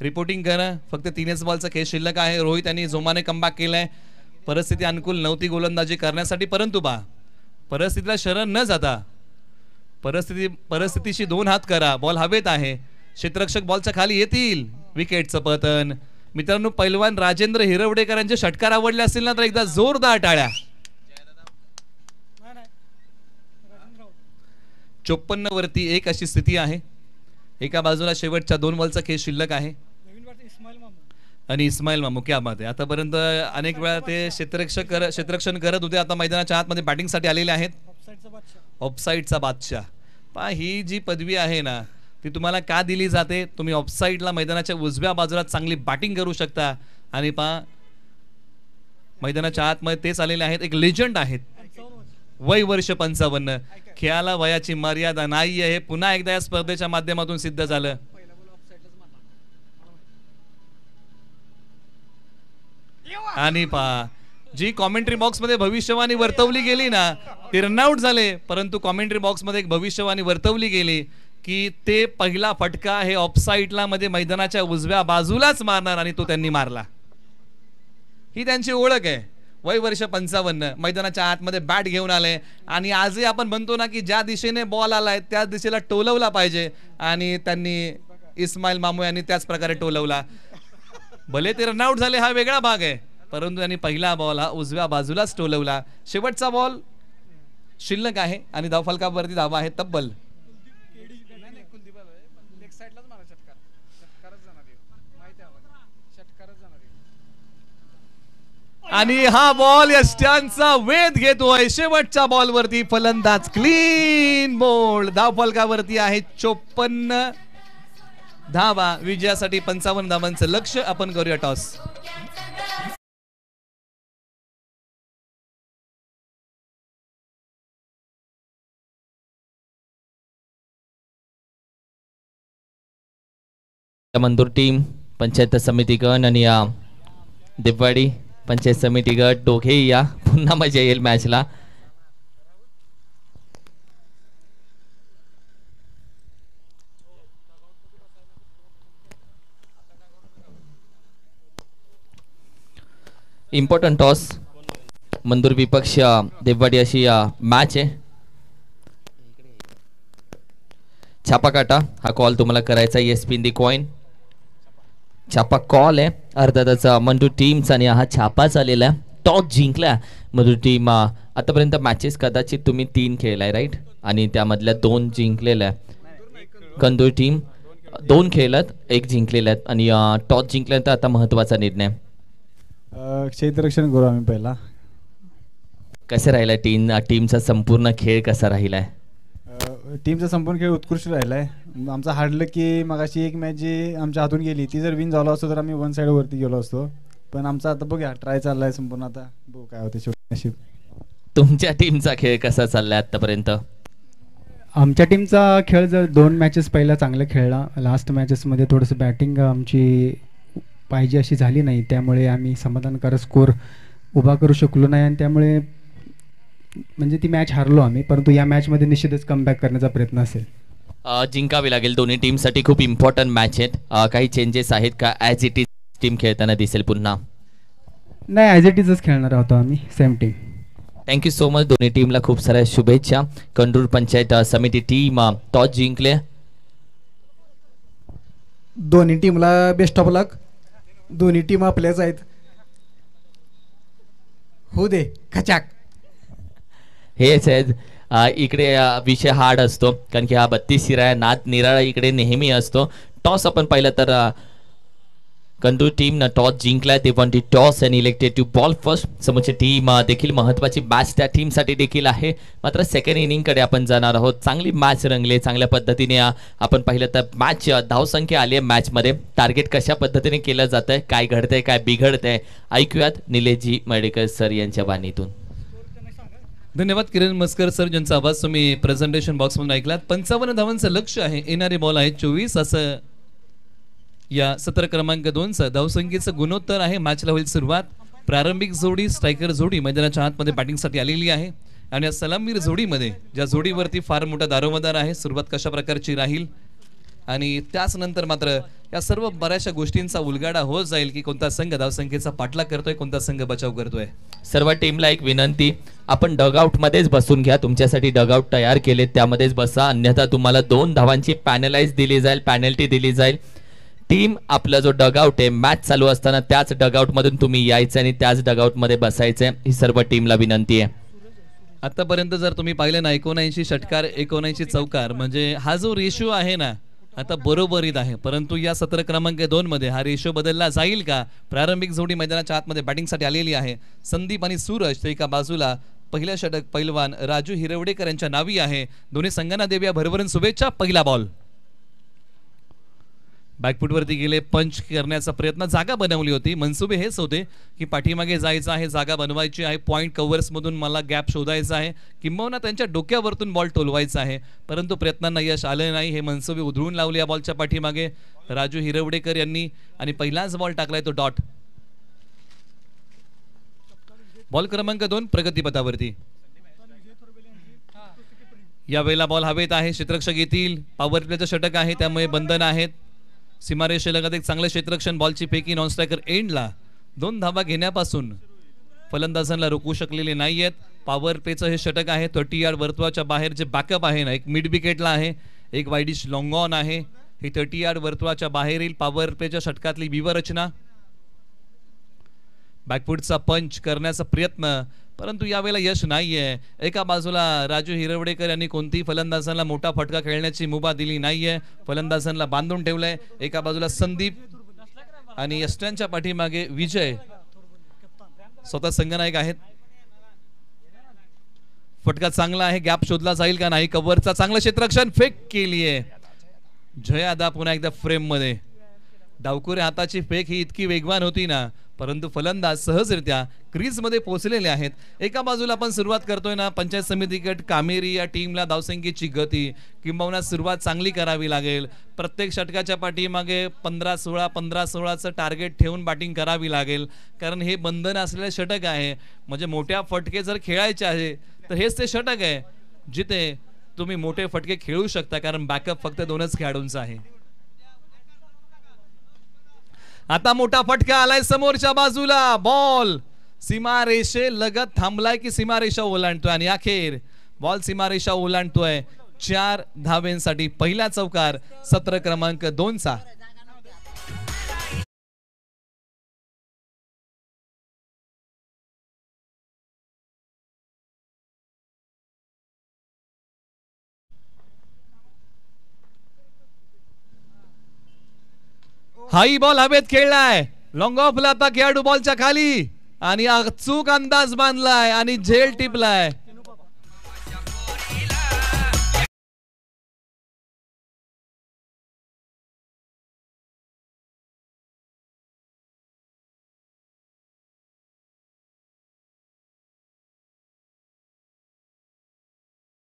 रिपोर्टिंग करा. फक्त 3च बॉलचा खेळ शिल्लक आहे. रोहित यांनी जोमाने कमबॅक केलाय. परिस्थिती अनुकूल नव्हती गोलंदाजी करण्यासाठी, परंतु परिस्थितीला शरण न जाता परिस्थितीशी 2 हात करा. बॉल हवेत आहे, क्षेत्ररक्षक बॉलच्या खाली येतील. विकेटचं पतन. मित्रांनो, पैलवान राजेंद्र हिरवडेकरांचे षटकार आवडले असतील ना तर एकदा जोरदार टाळ्या. 54 वरती 1 अशी स्थिती आहे. एका बाजूला शेवटच्या 2 बॉलचा खेळ शिल्लक आहे आणि इस्माईल मामू क्या बात आहे. आतापर्यंत अनेक वेळा ते क्षेत्ररक्षण करत होते, आता मैदानाच्या आतमध्ये बॅटिंगसाठी आलेले आहेत. ऑफसाईडचा बादशाह. पहा, ही जी पदवी आहे ना ती तुम्हाला का दिली जाते? तुम्ही ऑफसाईडला मैदानाच्या उजव्या बाजूला चांगली बॅटिंग करू शकता. आणि पहा, मैदानाच्या आतमध्ये तेच आलेले आहेत. एक लेजंड आहेत, वय वर्ष 55. खेळाला वयाची मर्यादा नाही आहे, हे पुन्हा एकदा या स्पर्धेच्या माध्यमातून सिद्ध झालं. आणि पहा, जी कॉमेंट्री बॉक्स मध्ये भविष्यवाणी वर्तवली गेली ना ते रनआउट झाले, परंतु कॉमेंट्री बॉक्स मध्ये एक भविष्यवाणी वर्तवली गेली की ते पहिला फटका हे ऑफसाईडला मध्ये मैदानाच्या उजव्या बाजूलाच मारणार आणि तो त्यांनी मारला. ही त्यांची ओळख आहे. वय वर्ष 55, मैदानाच्या आतमध्ये बॅट घेऊन आले आणि आजही आपण म्हणतो ना की ज्या दिशेने बॉल आलाय त्या दिशेला टोलवला पाहिजे, आणि त्यांनी इस्माईल मामू यांनी त्याच प्रकारे टोलवला. भले ते रनआउट झाले हा वेगळा भाग आहे, परंतु त्यांनी पहिला बॉल हा उजव्या बाजूलाच टोलवला. शेवटचा बॉल शिल्लक आहे आणि धावफलकावरती धावा आहे तब्बल. आणि हा बॉल यष्ट्यांचा वेध घेतोय. शेवटच्या बॉलवरती फलंदाज क्लीन बोल्ड. धावफलकावरती आहे 54 धावा. विजयासाठी 55 धावांचं लक्ष्य. आपण करूया टॉस. मंदूर टीम, पंचायत समिती गण आणि देववाडी पंचायत समिती गट दोघेही या. पुन्हा मजा येईल मॅचला. Important toss. मंदूर विपक्ष देववाडी अशी मॅच आहे. छापा काटा हा कॉल तुम्हाला करायचा. ESP in the coin. छापा कॉल आहे अर्थातच मंदूर टीमचा आणि हा छापा चाललेला आहे. टॉस जिंकला मंदूर टीम. आतापर्यंत मॅचेस कदाचित तुम्ही 3 खेळलाय राईट, आणि त्यामधल्या 2 जिंकलेल्या आहे. कंदूर टीम 2 खेळलात, 1 जिंकलेल्या आहेत आणि टॉस जिंकल्यानंतर आता महत्वाचा निर्णय. क्षेत्ररक्षण करू आम्ही पहिला. कसं राहिला टीमचा संपूर्ण खेळ कसा राहिलाय? टीमचा संपूर्ण खेळ उत्कृष्ट राहिलाय. आमचा हार्डलं की मगाशी एक मॅच जी आमच्या हातून गेली ती जर विन झालो असतो तर आम्ही 1 साइड वरती गेलो असतो, पण आमचा आता बघूया ट्राय चाललाय संपूर्ण. आता बघू काय होते शेवटी नशीब. तुमच्या टीमचा खेळ कसा चाललाय आतापर्यंत? आमच्या टीमचा खेळ जर 2 मॅचेस पहिला चांगला खेळला. लास्ट मॅचेसमध्ये थोडंसं बॅटिंग आमची पाहिजे अशी झाली नाही, त्यामुळे आम्ही समाधानकारक स्कोर उभा करू शकलो नाही आणि त्यामुळे म्हणजे ती मॅच हारलो आम्ही. परंतु या मॅचमध्ये निश्चितच कमबॅक करण्याचा प्रयत्न असेल. जिंकावी लागेल दोन्ही टीमसाठी. खूप इम्पॉर्टंट मॅच आहेत. काही चेंजेस आहेत का ॲज इट इज टीम खेळताना दिसेल पुन्हा? नाही, ॲज इट इजच खेळणार आहोत आम्ही, same team. Thank you so much. दोन्ही टीमला खूप साऱ्या शुभेच्छा. कंदूर पंचायत समिती टीम टॉस जिंकले. दोन्ही टीमला बेस्ट ऑफ लक. दोन्ही टीम आपल्याच आहेत. हो दे खचाक. हेच आहेत. इकडे विषय हार्ड असतो कारण की हा 32 शिराळा नाद निराळा इकडे नेहमी असतो. टॉस आपण पाहिलं तर कंदूर टीमनं टॉस जिंकलाय. ते पण ती toss and elected to bowl first. समोरची टीम देखील महत्त्वाची मॅच त्या टीमसाठी देखील आहे. मात्र सेकंड इनिंगकडे आपण जाणार आहोत. चांगली मॅच रंगले. चांगल्या पद्धतीने आपण पाहिलं तर मॅच धावसंख्या आली आहे मॅचमध्ये. टार्गेट कशा पद्धतीने केलं जातंय, काय घडतंय, काय बिघडतंय, ऐकूयात निलेशजी मर्डेकर सर यांच्या वाणीतून. धन्यवाद किरण मस्कर सर, ज्यांचा आवाज तुम्ही प्रेझेंटेशन बॉक्समधून ऐकलात. 55 धावांचं लक्ष आहे. येणारे बॉल आहे 24. असं या सत्र क्रमांक 2चं धावसंख्येचं गुणोत्तर आहे. मॅचला होईल सुरुवात. प्रारंभिक जोडी स्ट्रायकर जोडी मैदानाच्या आतमध्ये बॅटिंगसाठी आलेली आहे आणि या सलामीर जोडीमध्ये ज्या जोडीवरती फार मोठा दारोमदार आहे. सुरुवात कशा प्रकारची राहील आणि त्याच नंतर मात्र या सर्व बऱ्याचशा गोष्टींचा उलगाडा होत जाईल की कोणता संघ धावसंख्येचा पाठलाग करतोय, कोणता संघ बचाव करतोय. सर्व टीमला एक विनंती, आपण डगआउट मध्येच बसून घ्या. तुमच्यासाठी डगआउट तयार केले, त्यामध्येच बसा. अन्यथा तुम्हाला 2 धावांची पॅनलाइज दिली जाईल, पॅनल्टी दिली जाईल. टीम आपला जो डगआउट आहे मॅच चालू असताना त्याच डगआउट मधून तुम्ही यायचं आणि त्याच डगआउट मध्ये बसायचं. ही सर्व टीमला विनंती आहे. आतापर्यंत जर तुम्ही पाहिलं ना 79 षटकार 79 चौकार, म्हणजे हा जो रेशो आहे ना आता बरोबरीत आहे. परंतु या सत्र क्रमांक 2 मध्ये हा रेशो बदलला जाईल का? प्रारंभिक जोडी मैदानाच्या आतमध्ये बॅटिंगसाठी आलेली आहे. संदीप आणि सूरज. एका बाजूला पहिल्या षटक पैलवान राजू हिरवडेकर यांच्या नावी आहे. दोन्ही संघांना देऊया भरभरून शुभेच्छा. पहिला बॉल बॅकफुटवरती गेले. पंच करण्याचा प्रयत्न, जागा बनवली होती. मनसुबे हेच होते की पाठीमागे जायचं आहे, जागा बनवायची आहे, पॉईंट कव्हर्समधून मला गॅप शोधायचा आहे, किंबहुना त्यांच्या डोक्यावरतून बॉल टोलवायचा आहे. परंतु प्रयत्नांना यश आलं नाही. हे मनसुबे उधळून लावले या बॉलच्या पाठीमागे राजू हिरवडेकर यांनी आणि पहिलाच बॉल टाकलाय तो डॉट. बॉल क्रमांक 2 प्रगतीपथावरती. यावेळेला बॉल हवेत आहे. क्षेत्ररक्षक येतील. पॉवर प्लेचं षटक आहे त्यामुळे बंधन आहेत. सीमारेषेलगत एक चांगलं क्षेत्ररक्षण. बॉलची फेकी नॉन स्ट्रायकर एंडला. 2 धावा घेण्यापासून फलंदाजांना रोखू शकलेले नाहीयेत. पॉवर प्लेचं हे षटक आहे. 30 यार्ड वर्तुळाच्या बाहेर जे बॅकअप आहे ना, एक मिड विकेटला आहे, एक वाईडिश लॉंग ऑन आहे. ही 30 यार्ड वर्तुळाच्या बाहेर येईल. पॉवर प्लेच्या षटकातली व्यूहरचना. बॅकफुटचा पंच करण्याचा प्रयत्न, परंतु यावेळेला यश नाहीये. एका बाजूला राजू हिरवडेकर यांनी कोणतीही फलंदाजांना मोठा फटका खेळण्याची मुभा दिली नाहीये. फलंदाजांना बांधून ठेवलंय. एका बाजूला संदीप आणि यष्ट्यांच्या पाठीमागे विजय स्वतः संघनायक आहेत. फटका चांगला आहे. गॅप शोधला जाईल का नाही. कव्हरचा चांगलं क्षेत्ररक्षण. फेक केलीये. जयादा पुन्हा एकदा फ्रेम मध्ये. डावकुरे हाताची फेक ही इतकी वेगवान होती ना, परंतु फलंदाज सहजरित्या क्रीज मध्ये पोहोचलेले आहेत. एका बाजूला आपण सुरुवात करतोय ना, पंचायत समिती गट कामेरी या टीमला धावसंख्येची गती किंबहुना सुरुवात चांगली करावी लागेल. प्रत्येक षटकाच्या पाठीमागे 15-16 15-16चं टार्गेट ठेवून बॅटिंग करावी लागेल, कारण हे बंधन असलेले षटक आहे. म्हणजे मोठ्या फटके जर खेळायचे आहे तर हेच ते षटक आहे जिथे तुम्ही मोठे फटके खेळू शकता, कारण बॅकअप फक्त 2च खेळाडूंचा आहे. आता मोठा फटका आलाय समोरच्या बाजूला. बॉल सीमारेषे लगत थांबलाय की सीमारेषा ओलांडतोय आणि अखेर बॉल सीमारेषा ओलांडतोय. 4 धावेंसाठी पहिला चौकार सत्र क्रमांक 2चा. हाई बॉल हवेत खेळलाय. लॉंग ऑफला आता खेळाडू बॉलच्या खाली आणि अचूक अंदाज बांधलाय आणि झेल टिपलाय.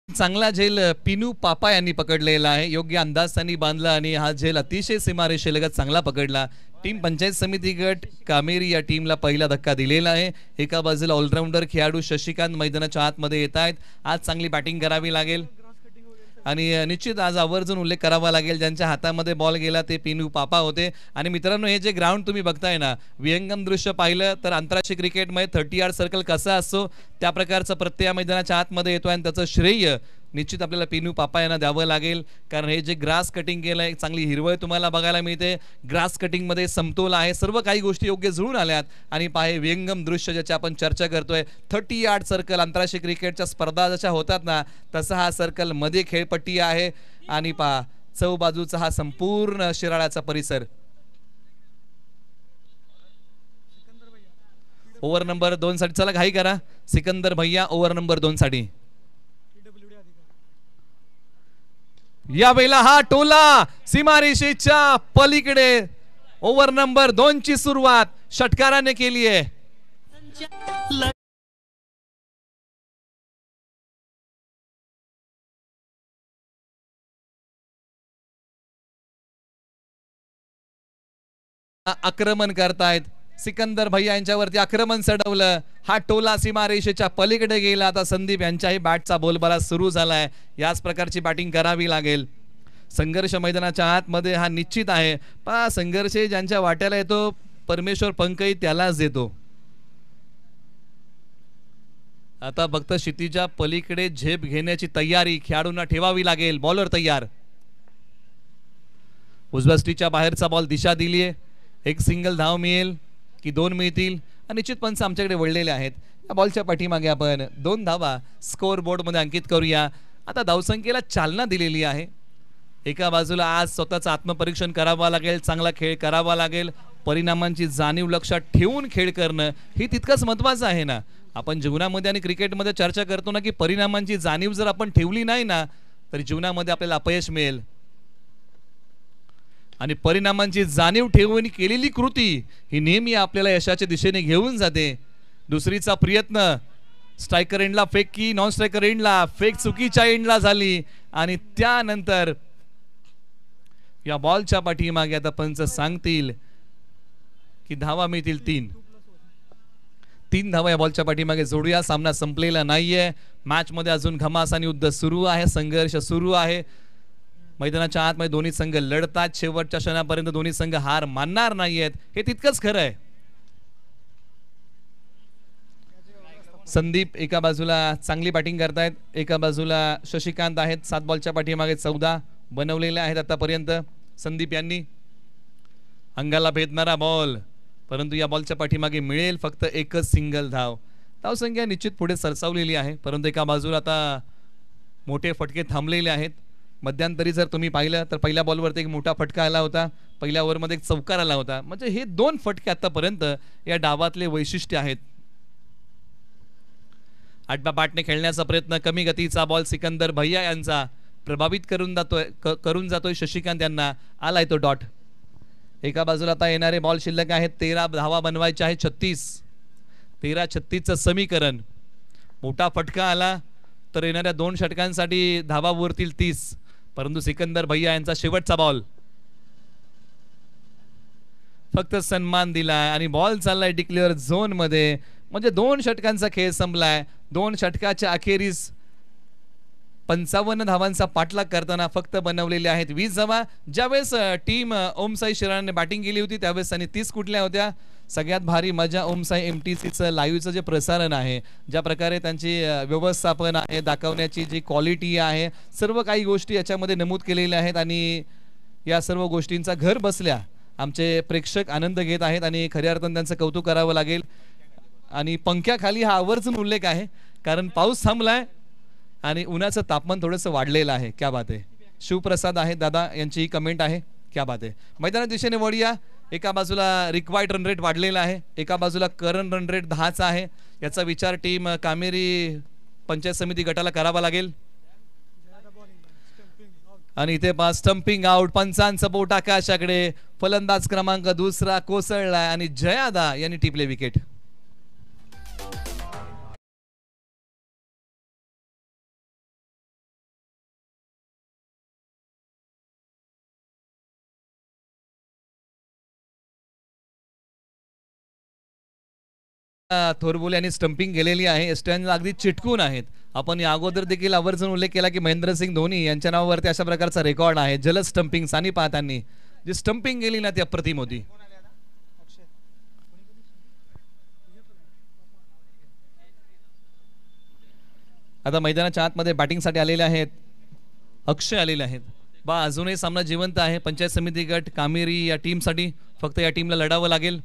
चांगला झेल पिनू पापा यांनी पकडलेला आहे. योग्य अंदाज त्यांनी बांधला आणि हा झेल अतिशय सीमारेषेलगत चांगला पकडला. टीम पंचायत समिती गट कामेरी या टीमला पहिला धक्का दिलेला आहे. एका बाजूला ऑलराऊंडर खेळाडू शशिकांत मैदानाच्या आतमध्ये येत आहेत. आज चांगली बॅटिंग करावी लागेल. आणि निश्चित आज आवर्जून उल्लेख करावा लागेल, ज्यांच्या हातामध्ये बॉल गेला ते पिनू पापा होते. आणि मित्रांनो, हे जे ग्राउंड तुम्ही बघताय ना, विहंगम दृश्य पाहिलं तर आंतरराष्ट्रीय क्रिकेटमध्ये 30 यार्ड सर्कल कसा असतो त्या प्रकारचं प्रत्येक मैदानाच्या आतमध्ये येतो आणि त्याचं श्रेय निश्चित आपल्याला पिनू पापा यांना द्यावं लागेल. कारण हे जे ग्रास कटिंग केलं आहे, चांगली हिरवळ तुम्हाला बघायला मिळते. ग्रास कटिंगमध्ये समतोल आहे, सर्व काही गोष्टी योग्य जुळून आल्यात. आणि पाहे विहंगम दृश्य ज्याची आपण चर्चा करतोय, 30 यार्ड सर्कल. आंतरराष्ट्रीय क्रिकेटच्या स्पर्धा जशा होतात ना, तसा हा सर्कल मध्ये खेळपट्टी आहे. आणि पहा चौबाजूचा हा संपूर्ण शिराळ्याचा परिसर. ओव्हर नंबर 2 साठी चला घाई करा. सिकंदर भैया ओव्हर नंबर 2 साठी. यावेळेला हा टोला सीमारेषेच्या पलीकडे ओव्हर नंबर 2 ची सुरुवात षटकाराने केली आहे. आक्रमण करतायत सिकंदर भैया यांच्यावरती आक्रमण चढवलं. हा टोला सीमारेषेच्या पलीकडे गेला. आता संदीप यांच्याही बॅटचा बोलबाला सुरू झालाय. याच प्रकारची बॅटिंग करावी लागेल. संघर्ष मैदानाच्या आतमध्ये हा निश्चित आहे. पहा संघर्ष ज्यांच्या वाट्याला येतो परमेश्वर पंकही त्यालाच देतो. आता फक्त क्षितिजा पलीकडे झेप घेण्याची तयारी खेळाडूंना ठेवावी लागेल. बॉलर तयार. उजव्या स्टिच्या बाहेरचा बॉल दिशा दिलीये. एक सिंगल धाव मिळेल की 2 मिळतील. निश्चित पंच आमच्याकडे वळलेले आहेत. या बॉलच्या पाठीमागे आपण 2 धावा स्कोर बोर्ड मध्ये अंकित करूया. आता धावसंख्येला चालना दिलेली आहे. एका बाजूला आज स्वतःचं आत्मपरीक्षण करावं लागेल, चांगला खेळ करावा लागेल. परिणामांची जाणीव लक्षात ठेवून खेळ करणं हे तितकंच महत्त्वाचं आहे ना. आपण जीवनामध्ये आणि क्रिकेटमध्ये चर्चा करतो ना की परिणामांची जाणीव जर आपण ठेवली नाही ना तर जीवनामध्ये आपल्याला अपयश मिळेल. आणि परिणामांची जाणीव ठेवून केलेली कृती ही नेहमी आपल्याला यशाच्या दिशेने घेऊन जाते. दुसरीचा प्रयत्न स्ट्रायकर एंडला फेक की नॉन स्ट्रायकर एंडला फेक चुकीच्या एंडला झाली. आणि त्यानंतर या बॉलच्या पाठीमागे आता पंच सांगतील की धावा मिळतील 3 धावा या बॉलच्या पाठीमागे जोडूया. सामना संपलेला नाहीये. मॅच मध्ये अजून घमासान युद्ध सुरू आहे, संघर्ष सुरू आहे. मैदानाच्या आतमध्ये दोन्ही संघ लढतात. शेवटच्या क्षणापर्यंत दोन्ही संघ हार मानणार नाहीयेत, हे तितकंच खरं आहे. संदीप एका बाजूला चांगली बॅटिंग करतायत, एका बाजूला शशिकांत आहेत. 7 बॉलच्या पाठीमागे 14 बनवलेले आहेत आतापर्यंत संदीप यांनी. अंगाला भेदणारा बॉल, परंतु या बॉलच्या पाठीमागे मिळेल फक्त एकच सिंगल धाव. धावसंख्या निश्चित पुढे सरसावलेली आहे, परंतु एका बाजूला आता मोठे फटके थांबलेले आहेत. मध्यंतरी जर तुम्ही पाहिलं तर पहिल्या बॉलवरती एक मोठा फटका आला होता, पहिल्या ओव्हरमध्ये एक चौकार आला होता. म्हणजे हे 2 फटके आतापर्यंत या डावातले वैशिष्ट्य आहेत. आडव्या बॅटने खेळण्याचा प्रयत्न, कमी गतीचा बॉल सिकंदर भैया यांचा प्रभावित करून जातोय शशिकांत यांना. आलाय तो डॉट. एका बाजूला आता येणारे बॉल शिल्लक आहेत. 13 धावा बनवायच्या आहेत. 13-36चं समीकरण. मोठा फटका आला तर येणाऱ्या 2 षटकांसाठी धावा उरतील 30. परंतु सिकंदर भैया यांचा शेवटचा बॉल फक्त सन्मान दिलाय आणि बॉल चाललाय डिक्लेअर झोन मध्ये. म्हणजे 2 षटकांचा खेळ संपलाय. 2 षटकाच्या अखेरीस 55 धावांचा पाठलाग करताना फक्त बनवलेले आहेत 20 धावा. ज्यावेळेस टीम ओमसाई शिराळने बॅटिंग केली होती त्यावेळेस त्यांनी 30 कुठल्या होत्या. सगळ्यात भारी मजा ओमसाई MTCचं लाईव्हचं जे प्रसारण आहे, ज्या प्रकारे त्यांची व्यवस्थापन आहे, दाखवण्याची जी क्वालिटी आहे, सर्व काही गोष्टी याच्यामध्ये नमूद केलेल्या आहेत. आणि या सर्व गोष्टींचा घर बसल्या आमचे प्रेक्षक आनंद घेत आहेत आणि खऱ्या अर्थाने त्यांचं कौतुक करावं लागेल. आणि पंख्याखाली हा आवर्जून उल्लेख आहे, कारण पाऊस थांबलाय आणि उन्हाचं तापमान थोडंसं वाढलेलं आहे. क्या बात आहे. शिवप्रसाद आहे दादा यांची ही कमेंट आहे. क्या बात आहे. मैदाना दिशेने वळूया. एका बाजूला रिक्वायर्ड रन रेट वाढलेला आहे, एका बाजूला करंट रन रेट 10चा आहे. याचा विचार टीम कामेरी पंचायत समिती गटाला करावा लागेल. आणि इथे पास स्टंपिंग आउट. पंचांचा बोट आकाशाकडे. फलंदाज क्रमांक 2 कोसळलाय आणि जयादा यांनी टिपले विकेट. थोरबोले यांनी स्टंपिंग केलेली आहे, स्टंप अगदी चिटकून आहेत. आपण या अगोदर देखील आवर्जून उल्लेख केला की महेंद्रसिंग धोनी यांच्या नावावरती अशा प्रकारचा रेकॉर्ड आहे. जलद स्टंपिंग सानी पाहतांनी जी स्टंपिंग केली ना ती अप्रतिम होती. आता मैदानाच्या आतमध्ये बॅटिंगसाठी आलेले आहेत अक्षय आलेले आहेत. अजूनही सामना जिवंत आहे. पंचायत समिती गट कामेरी या टीमसाठी फक्त या टीमला लढावं लागेल.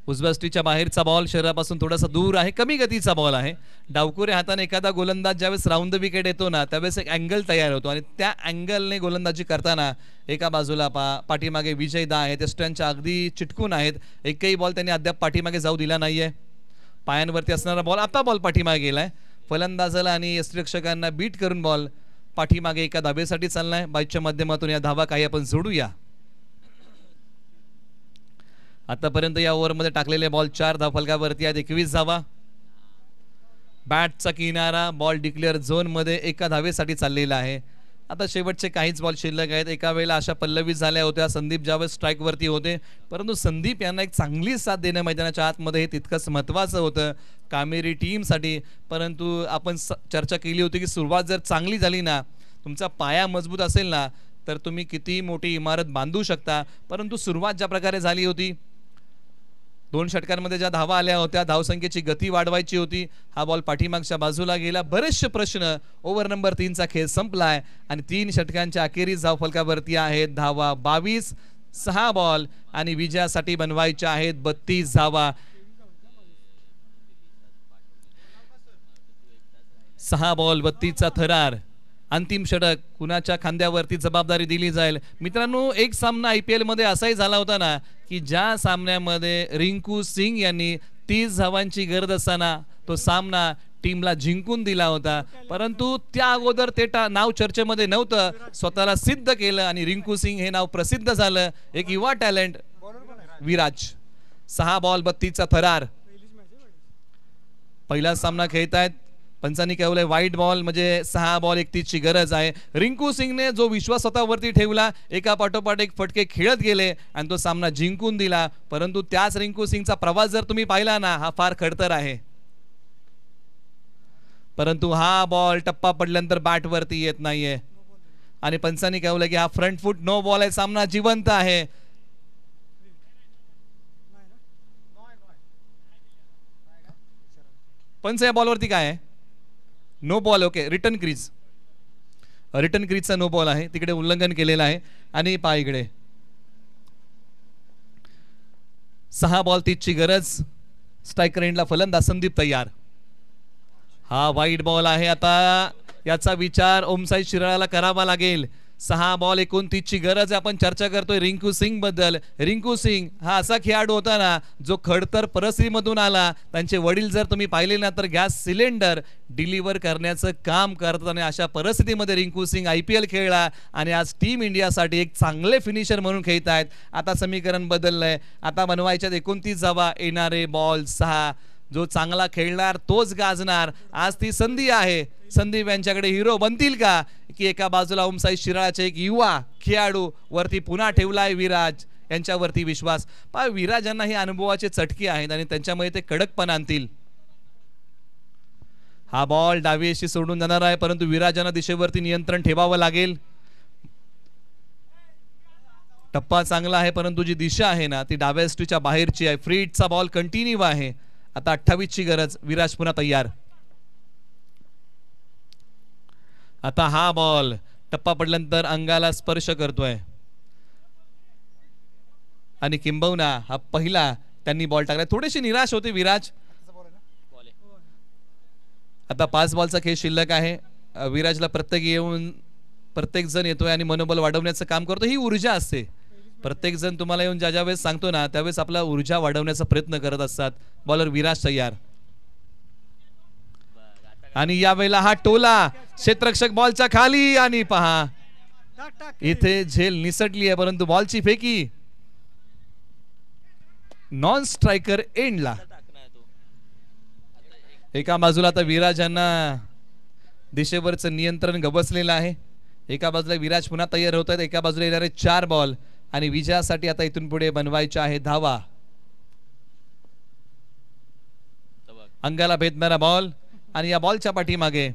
उजव्या स्टीच्या बाहेरचा बॉल शरीरापासून थोडासा दूर आहे, कमी गतीचा बॉल आहे. डावकुरे हाताने एखादा गोलंदाज ज्यावेळेस राऊंड द विकेट येतो ना त्यावेळेस एक अँगल तयार होतो आणि त्या अँगलने गोलंदाजी करताना एका बाजूला पाठीमागे विजय दा आहेत, स्टंपच्या अगदी चिटकून आहेत. एकही बॉल त्यांनी अद्याप पाठीमागे जाऊ दिला नाहीये. पायांवरती असणारा बॉल आता बॉल पाठीमागे गेलाय. फलंदाजाला आणि यष्टिरक्षकांना बीट करून बॉल पाठीमागे एका धाबेसाठी चाललाय. बाईच्या माध्यमातून या धावा काही आपण जोडूया. आतापर्यंत या ओव्हरमध्ये टाकलेले बॉल 4 धावफलकावरती आहेत, 21 धावा. बॅटचा किनारा बॉल डिक्लेअर झोन मध्ये एका धावेसाठी चाललेला आहे. आता शेवटचे काहीच बॉल शिल्लक आहेत. एका वेळेला अशा पल्लवी झाल्या होत्या, संदीप ज्यावेळेस स्ट्राईक वरती होते, परंतु संदीप यांना एक चांगली साथ देणं मैदानाच्या आतमध्ये हे तितकंच महत्वाचं होतं कामेरी टीमसाठी. परंतु आपण चर्चा केली होती की सुरुवात जर चांगली झाली ना, तुमचा पाया मजबूत असेल ना, तर तुम्ही किती मोठी इमारत बांधू शकता. परंतु सुरुवात ज्या प्रकारे झाली होती, 2 षटकांमध्ये ज्या धावा आल्या होत्या, धावसंख्येची गती वाढवायची होती, हा बॉल पाठीमागच्या बाजूला गेला. बरेचसे प्रश्न. ओव्हर नंबर 3चा खेळ संपलाय आणि 3 षटकांच्या अखेरीस धावफलकावरती आहेत धावा 22. 6 बॉल आणि विजयासाठी बनवायच्या आहेत 32 धावा. 6 बॉल 32चा थरार. अंतिम षटक कुणाच्या खांद्यावरती जबाबदारी दिली जाईल. मित्रांनो, एक सामना IPL मध्ये असाही झाला होता ना की ज्या सामन्यामध्ये रिंकू सिंग यांनी 30 धावांची गरज असताना तो सामना टीमला जिंकून दिला होता, परंतु त्या अगोदर ते नाव चर्चेमध्ये नव्हतं, स्वतःला सिद्ध केलं आणि रिंकू सिंग हे नाव प्रसिद्ध झालं. एक युवा टॅलेंट विराज. 6 बॉल 32चा थरार. पहिला सामना खेळतायत पंचांनी केवळ वाईट बॉल, म्हणजे 6 बॉल 31ची गरज आहे. रिंकू सिंगने जो विश्वास स्वतःवरती ठेवला, एका पाठोपाठ एक फटके खेळत गेले आणि तो सामना जिंकून दिला. परंतु त्याच रिंकू सिंगचा प्रवास जर तुम्ही पाहिला ना, हा फार खडतर आहे. परंतु हा बॉल टप्पा पडल्यानंतर बॅट वरती येत नाहीये आणि पंचांनी केवळ की हा फ्रंट फुट नो बॉल आहे. सामना जिवंत आहे. पंच या बॉलवरती काय आहे? No ball. ओके, रिटर्न क्रीजचा नो बॉल आहे, तिकडे उल्लंघन केलेलं आहे. आणि पहा इकडे 6 बॉल 30ची गरज. स्ट्रायकर एंडला फलंदाज संदीप तयार. हा वाईट बॉल आहे. आता याचा विचार ओमसाई शिराळाला करावा लागेल. 6 बॉल 29ची गरज आहे. आपण चर्चा करतोय रिंकू सिंग बद्दल. रिंकू सिंग हा असा खेळाडू होता ना जो खडतर परिस्थितीमधून आला. त्यांचे वडील जर तुम्ही पाहिले ना तर गॅस सिलेंडर डिलिव्हर करण्याचं काम करताना अशा परिस्थितीमध्ये रिंकू सिंग IPL खेळला आणि आज टीम इंडियासाठी एक चांगले फिनिशर म्हणून खेळत आहेत. आता समीकरण बदललंय. आता बनवायच्यात 29 धावा. येणारे बॉल 6. जो चांगला खेळणार तोच गाजणार. आज ती संधी आहे. संदीप यांच्याकडे हिरो बनतील का की एका बाजूला ओमसाई शिराळाचे एक युवा खेळाडू वरती पुन्हा ठेवलाय विराज यांच्यावरती विश्वास. पहा, विराज यांना ही अनुभवाचे चटके आहेत आणि त्यांच्यामुळे ते कडकपणा आणतील. हा बॉल डावीशी सोडून जाणार आहे, परंतु विराजांना दिशेवरती नियंत्रण ठेवावं लागेल. टप्पा चांगला आहे, परंतु जी दिशा आहे ना ती डाव्या स्टीच्या बाहेरची आहे. फ्री हिटचा बॉल कंटिन्यू आहे. आता 28ची गरज. विराज पुन्हा तयार. आता हा बॉल टप्पा पडल्यानंतर अंगाला स्पर्श करतोय आणि किंबहुना हा पहिला त्यांनी बॉल टाकला. थोडीशी निराश होते विराज. आता 5 बॉलचा खेळ शिल्लक आहे. विराजला प्रत्येक जण येतोय आणि मनोबल वाढवण्याचं काम करतो. ही ऊर्जा असते. प्रत्येक जण तुम्हाला येऊन ज्या वेळेस सांगतो ना त्यावेळेस आपला ऊर्जा वाढवण्याचा प्रयत्न करत असतात. बॉलर विराज तयार. आणि यावेळेला हा टोला क्षेत्ररक्षक बॉलच्या खाली आणि पहा इथे झेल निसटली आहे, परंतु बॉलची फेकी नॉन स्ट्रायकर एंडला. एका बाजूला आता विराज यांना दिशेवरचं नियंत्रण गबसलेलं आहे. एका बाजूला विराज पुन्हा तयार होत आहेत. एका बाजूला येणारे 4 बॉल आणि विजयासाठी आता इथून पुढे बनवायच्या आहे धावा. अंगाला भेदणारा बॉल आणि या बॉलच्या पाठीमागे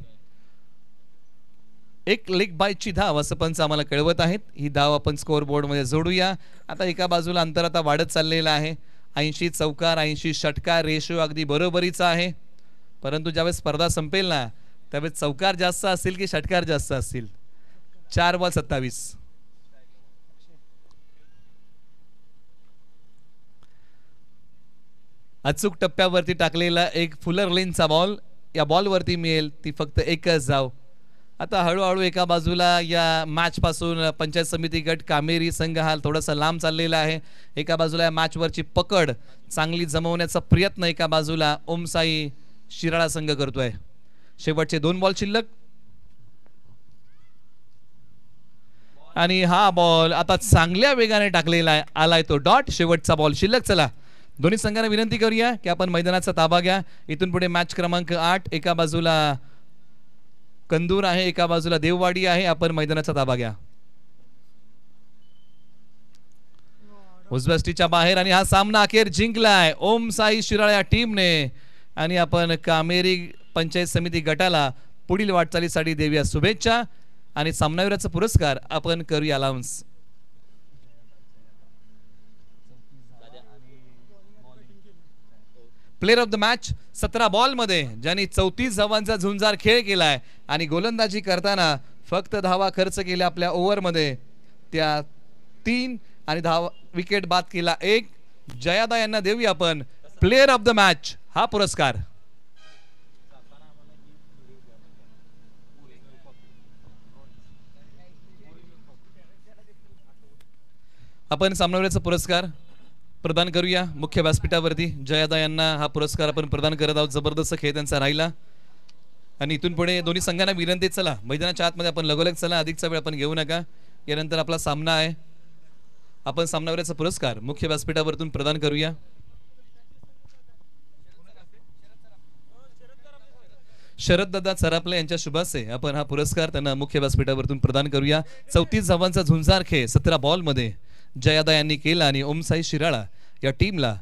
एक लेग बायची धाव असं पंच आम्हाला कळवत आहेत. ही धाव आपण स्कोअर बोर्ड मध्ये जोडूया. आता एका बाजूला अंतर आता वाढत चाललेलं आहे. 80 चौकार 80 षटकार रेशो अगदी बरोबरीचा आहे. परंतु ज्यावेळेस स्पर्धा संपेल ना त्यावेळेस चौकार जास्त असतील की षटकार जास्त असतील. 4 बॉल 27. अचूक टप्प्यावरती टाकलेला एक फुलर लेनचा बॉल या बॉलवरती मिळेल ती फक्त एकच धाव. आता हळूहळू एका बाजूला या मॅच पासून पंचायत समिती गट कामेरी संघ हा थोडासा लांब चाललेला आहे. एका बाजूला या मॅच वरची पकड चांगली जमवण्याचा प्रयत्न एका बाजूला ओमसाई शिराळा संघ करतोय. शेवटचे 2 बॉल शिल्लक आणि हा बॉल आता चांगल्या वेगाने टाकलेला आहे. आलाय तो डॉट. शेवटचा बॉल शिल्लक. चला दोन्ही संघांना विनंती करूया की आपण मैदानाचा ताबा घ्या. इथून पुढे मॅच क्रमांक 8 एका बाजूला कंदूर आहे एका बाजूला देववाडी आहे. आपण मैदानाचा ताबा घ्या. उजव्या स्टीच्या बाहेर आणि हा सामना अखेर जिंकलाय ओम साई शिराळा या टीमने. आणि आपण कामेरी पंचायत समिती गटाला पुढील वाटचालीसाठी देऊया शुभेच्छा आणि सामनावीराचा पुरस्कार आपण करूया announce. Player of the match 17 ball मध्ये ज्यांनी 34 धावांचा झुंजार खेळ केलाय आणि गोलंदाजी करताना फक्त धावा खर्च केल्या आपल्या ओव्हर मध्ये त्या 3 आणि धावा विकेट बाद केला 1. जयादा यांना देऊया आपण प्लेयर ऑफ द मॅच हा पुरस्कार. आपण सामनावीराचा पुरस्कार प्रदान करूया मुख्य व्यासपीठावरती. जयादा यांना हा पुरस्कार आपण प्रदान करत आहोत. जबरदस्त खेळ त्यांचा राहिला आणि इथून पुढे दोन्ही संघांना विनंती चला मैदानाच्या आतमध्ये आपण लगोलग चला. अधिकचा वेळ आपण घेऊ नका. यानंतर आपला सामना आहे. आपण सामनावीराचा पुरस्कार मुख्य व्यासपीठावरतून प्रदान करूया. शरद दादा चरापले यांच्या शुभासे आपण हा पुरस्कार त्यांना मुख्य व्यासपीठावरतून प्रदान करूया. 34 धावांचा झुंजार खेळ 17 बॉल मध्ये जयादा यांनी केला आणि ओमसाई शिराळा या टीमला